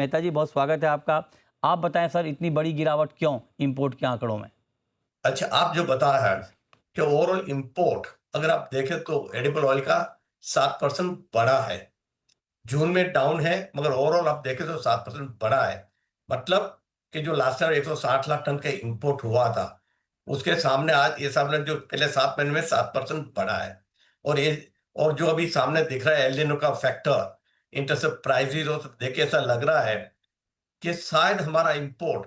मेहता जी, बहुत स्वागत है आपका। आप बताएं सर, इतनी बड़ी गिरावट क्यों इंपोर्ट के आंकड़ों में? अच्छा, आप जो बताया है जी सर। कि ओवरऑल इंपोर्ट अगर आप देखें तो एडिबल ऑयल का 7% बढ़ा है। जून में डाउन है, मगर ओवरऑल आप देखें तो 7% बढ़ा है। मतलब कि जो लास्ट ईयर 160 लाख टन का इंपोर्ट हुआ था, उसके सामने आज ये सामने जो पहले 7 महीने में 7% बढ़ा है। और ये और जो अभी सामने दिख रहा है एल निनो का फैक्टर, इंटरसे प्राइसेस और सब देख के ऐसा लग रहा है कि शायद हमारा इंपोर्ट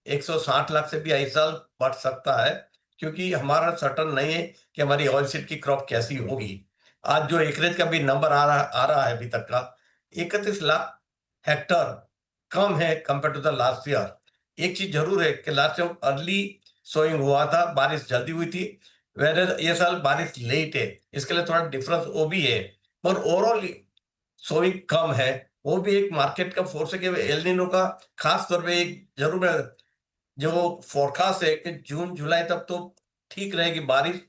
160 लाख से भी इस साल बढ़ सकता है, क्योंकि हमारा सर्टन नहीं है कि हमारी ऑयल सीड की क्रॉप कैसी होगी। आज जो एकरेज का भी नंबर आ रहा है अभी तक का 31 लाख हेक्टर कम है compare to the last year. एक चीज जरूर है कि लास्ट ईयर अर्ली सोइंग हुआ था, बारिश जल्दी हुई थी, वेर ये साल बारिश लेट है, इसके लिए थोड़ा डिफरेंस वो भी है। पर ओवरऑल सोइंग कम है, वो भी एक मार्केट का फोर्स है कि एल नीनो का खास तौर पे एक जरूर है। जो फोरकास्ट है कि जून जुलाई तक तो ठीक रहेगी बारिश।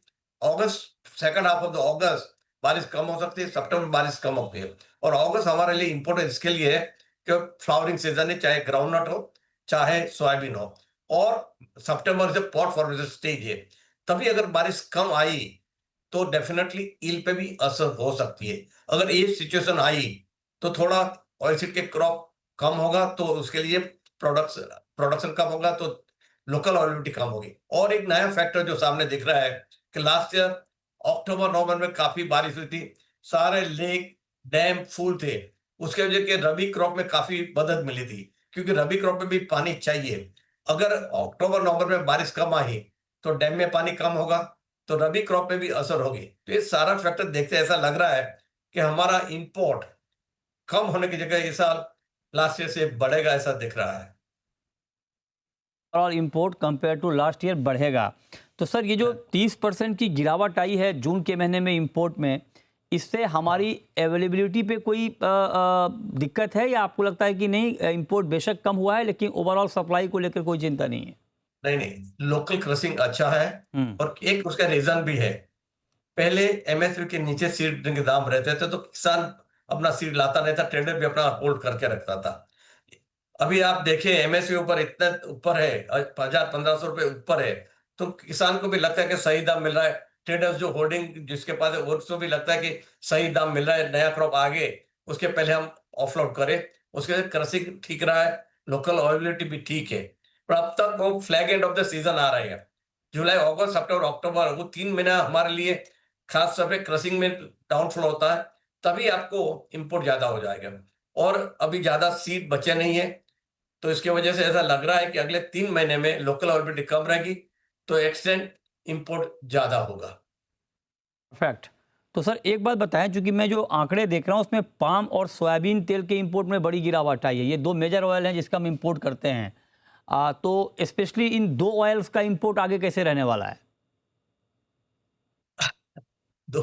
अगस्त सेकंड हाफ ऑफ द अगस्त बारिश कम हो सकती है, सितंबर में बारिश कम होती है। और अगस्त हमारे लिए इंपॉर्टेंट इसके लिए है कि फ्लावरिंग सीजन है, चाहे ग्राउंडनट हो चाहे सोयाबीन हो। और सितंबर से पॉट फॉर्मेशन स्टेज है, तभी अगर बारिश कम आई तो डेफिनेटली ईल पे भी असर हो सकती है। अगर ये सिचुएशन आई तो थोड़ा ऑयलसीड के क्रॉप कम होगा, तो उसके लिए प्रोडक्शन प्रोडक्शन कम होगा, तो लोकल अवेलेबिलिटी कम होगी। और एक नया फैक्टर जो सामने दिख रहा है कि लास्ट ईयर अक्टूबर नवंबर में काफी बारिश हुई थी, सारे लेक डैम फुल थे। उसके वजह के रबी क्रॉप में काफी मदद मिली थी, क्योंकि रबी क्रॉप में भी पानी चाहिए। अगर अक्टूबर नवंबर में बारिश कम आई तो डैम में पानी कम होगा, तो रबी क्रॉप में भी असर होगी। तो ये सारा फैक्टर देखते ऐसा लग रहा है कि हमारा इंपोर्ट कम होने की जगह इस साल लास्ट ईयर से बढ़ेगा, ऐसा दिख रहा है। और import compare to last year बढ़ेगा। तो सर, ये जो 30% की गिरावट आई है जून के महीने में इंपोर्ट में, इससे हमारी अवेलेबिलिटी पे कोई दिक्कत है, या आपको लगता है कि नहीं, इंपोर्ट बेशक कम हुआ है लेकिन ओवरऑल सप्लाई को लेकर कोई चिंता नहीं है? नहीं नहीं, लोकल क्रशिंग अच्छा है। हम्म। और एक उसका रीजन भी है, पहले एमएसपी के नीचे सीड के दाम रहते थे तो किसान अपना सीड लाता नहीं था, ट्रेडर भी अपना होल्ड करके रखता था। अभी आप देखें एमएसपी ऊपर इतना ऊपर है, 1000-1500 रुपए ऊपर है, तो किसान को भी लगता है कि सही दाम मिल रहा है। ट्रेडर्स जो होल्डिंग जिसके पास है उसको भी लगता है कि सही दाम मिल रहा है, नया क्रॉप आगे उसके पहले हम ऑफलोड करें। उसके लिए कृषि ठीक रहा है, लोकल अवेलेबिलिटी भी ठीक है। पर अब तक वो flag end of the season आ रही है, जुलाई अगस्त सितंबर अक्टूबर, वो 3 महीना हमारे लिए खास तौर पे क्रशिंग में डाउनफॉल होता है, तभी आपको इंपोर्ट ज्यादा हो जाएगा। और अभी ज्यादा सीड बचे नहीं है, तो इसकी वजह से ऐसा लग रहा है कि अगले 3 महीने में लोकल अवेलेबिलिटी कम रहेगी, तो एक्सटेंड इंपोर्ट ज्यादा होगा। परफेक्ट। तो सर, एक बात बताएं, चूंकि मैं जो आंकड़े देख रहा हूं उसमें पाम और सोयाबीन तेल के इंपोर्ट में बड़ी गिरावट आई है। ये दो मेजर ऑयल हैं जिसका हम इंपोर्ट करते हैं। तो स्पेशली इन दो ऑयल्स का इंपोर्ट आगे कैसे रहने वाला है? दो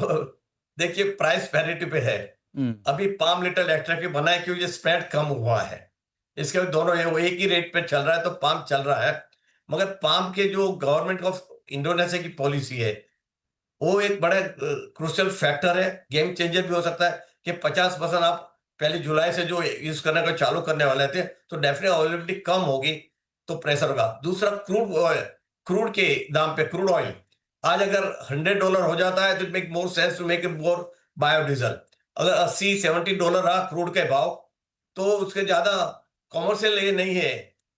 देखिए, प्राइस पैरिटी पे है। हम्म। अभी पाम लिटिल एक्ट्रैक्टिव बना है क्योंकि स्प्रेड कम हुआ है। इसके दोनों वो एक ही रेट पे चल रहा है, तो पाम चल रहा है। मगर पाम के जो गवर्नमेंट ऑफ इंडोनेशिया की पॉलिसी है, वो एक बड़ा क्रूशियल फैक्टर है, गेम चेंजर भी हो सकता है कि 50% आप पहले जुलाई से जो यूज करने को चालू करने वाले थे, तो डेफिनेट अवेलेबिलिटी कम होगी, तो प्रेशर होगा। दूसरा, क्रूड ऑयल, क्रूड के दाम पे, क्रूड ऑयल आज अगर $100 हो जाता है तो it make more sense to make it more biodiesel. अगर 80-70 डॉलर रहा क्रूड के भाव, तो उसके ज्यादा कॉमर्शियल ये नहीं है,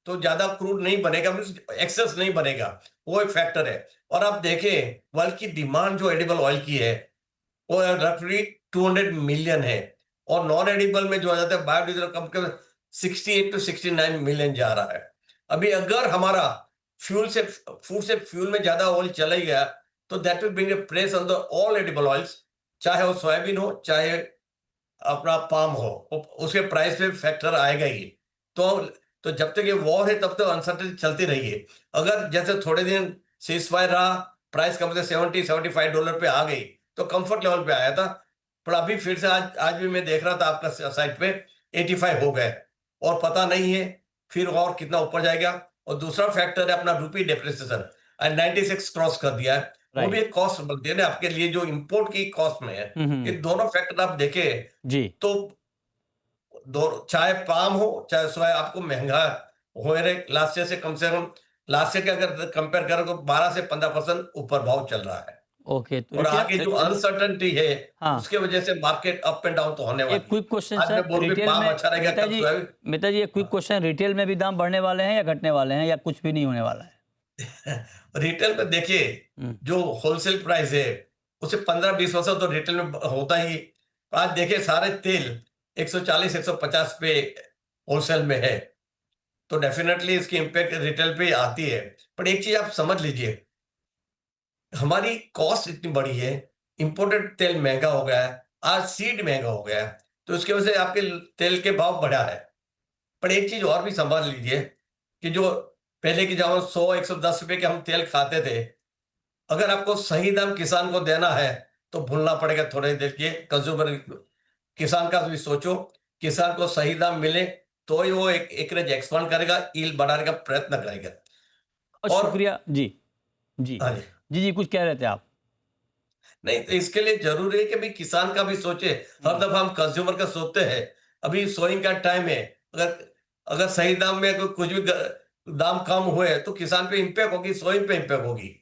तो ज्यादा क्रूड नहीं बनेगा, एक्सेस नहीं बनेगा, वो एक फैक्टर है। और आप देखें वर्ल्ड की डिमांड जो एडिबल ऑयल की है, वो रफली 200 मिलियन है। और नॉन एडिबल में जो आ जाता है बायोडीजल कम के 68-69 मिलियन जा रहा है। अभी अगर हमारा फ्यूल से फूड से फ्यूल में ज्यादा ऑयल चला ही गया, तो that will bring a press on the all edible oils, चाहे वो सोयाबीन हो चाहे अपना पाम हो, उसके प्राइस पे फैक्टर आएगा ही। तो जब तक ये वॉर है तब तक अनसर्टेनिटी चलती रही है। अगर जैसे थोड़े दिन सीज फायर रहा, प्राइस कम से $70-75 पे आ गई, तो कंफर्ट लेवल पे आया था। पर अभी फिर से आज भी मैं देख रहा था आपका साइट पे 85 हो गए, और पता नहीं है फिर और कितना ऊपर जाएगा। और दूसरा फैक्टर है अपना रूपी डेप्रिसिएशन, 96 क्रॉस कर दिया है, वो भी राइट। एक कॉस्ट बनती है ना आपके लिए जो इंपोर्ट की कॉस्ट में है। ये हम्म। दोनों फैक्टर आप देखें जी। तो चाहे पाम हो चाहे सोया, आपको महंगा हो रहे लास्ट ईयर से कम लास्ट ईयर के अगर कंपेयर करें तो 12 से 15% ऊपर भाव चल रहा है। ओके, तो और आगे जो अनसर्टेनिटी है हाँ, उसके वजह से मार्केट अप एंड डाउन तो होने एक वाली है। क्विक क्वेश्चन आज मैं सर, बोल भी रिटेल पाम में अच्छा रहेगा, कल सोयाबीन। मिता जी एक क्विक क्वेश्चन, रिटेल में भी दाम बढ़ने वाले हैं या घटने वाले हैं या कुछ भी नहीं होने वाला है? रिटेल में देखिए, हम्म, जो होलसेल प्राइस है उसे 15-20% तो रिटेल में होता ही। आज देखिए सारे तेल 140-150 पे होलसेल में है, तो डेफिनेटली इसकी इम्पैक्ट रिटेल पे आती है। पर एक चीज आप समझ लीजिए, हमारी कॉस्ट इतनी बड़ी है, इंपोर्टेड तेल महंगा हो गया है, आज सीड महंगा हो गया है, तो इसकी वजह से आपके तेल के भाव बढ़ा है। पर एक चीज और भी समझ लीजिए कि जो पहले की जब 100-110 रुपए के हम तेल खाते थे, अगर आपको सही दाम किसान को देना है तो भूलना पड़ेगा थोड़ी देर के कंज्यूमर, किसान का भी सोचो। किसान को सही दाम मिले तो ही वो एक एकरेज एक्सपांड करेगा, ईल्ड बढ़ाने का प्रयत्न करेगा। और और शुक्रिया जी। जी हाँ जी, जी जी, कुछ कह रहे थे आप? नहीं तो इसके लिए जरूरी है कि भाई किसान का भी सोचे। हर दफा हम कंज्यूमर का सोचते हैं। अभी सोइंग का टाइम है, अगर अगर सही दाम में अगर कुछ भी दाम कम हुए तो किसान पे इम्पैक्ट होगी, सोइंग पे इम्पैक्ट होगी।